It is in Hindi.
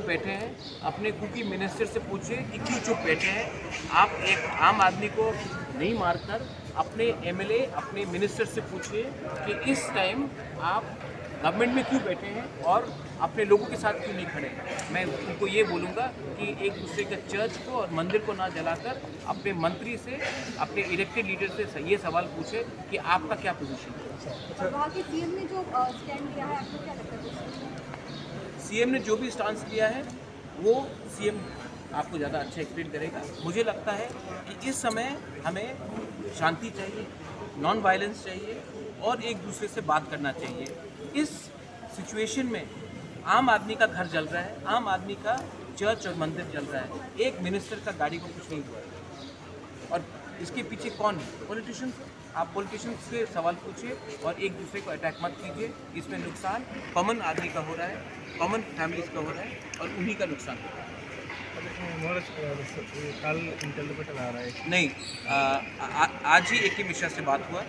बैठे हैं, अपने कुकी मिनिस्टर से पूछिए कि क्यों चुप बैठे हैं। आप एक आम आदमी को नहीं मारकर अपने एमएलए, अपने मिनिस्टर से पूछिए कि इस टाइम आप गवर्नमेंट में क्यों बैठे हैं और अपने लोगों के साथ क्यों नहीं खड़े। मैं उनको ये बोलूँगा कि एक दूसरे के चर्च को और मंदिर को ना जलाकर अपने मंत्री से, अपने इलेक्टेड लीडर से ये सवाल पूछे कि आपका क्या पोजीशन है। वहाँ के सीएम ने जो स्टैंड लिया है, आपको क्या लगता है? सीएम ने जो भी स्टांस लिया है वो सीएम आपको ज़्यादा अच्छा एक्सप्लेन करेगा। मुझे लगता है कि इस समय हमें शांति चाहिए, नॉन वायलेंस चाहिए और एक दूसरे से बात करना चाहिए। इस सिचुएशन में आम आदमी का घर जल रहा है, आम आदमी का चर्च और मंदिर जल रहा है, एक मिनिस्टर का गाड़ी को कुछ नहीं हुआ है। और इसके पीछे कौन है? पॉलिटिशियंस। आप पॉलिटिशियंस से सवाल पूछिए और एक दूसरे को अटैक मत कीजिए। इसमें नुकसान कॉमन आदमी का हो रहा है, कॉमन फैमिलीज का हो रहा है और उन्हीं का नुकसान हो रहा है। कल इंटरव्यू पे आ रहा है नहीं, आज ही ए के मिश्रा से बात हुआ।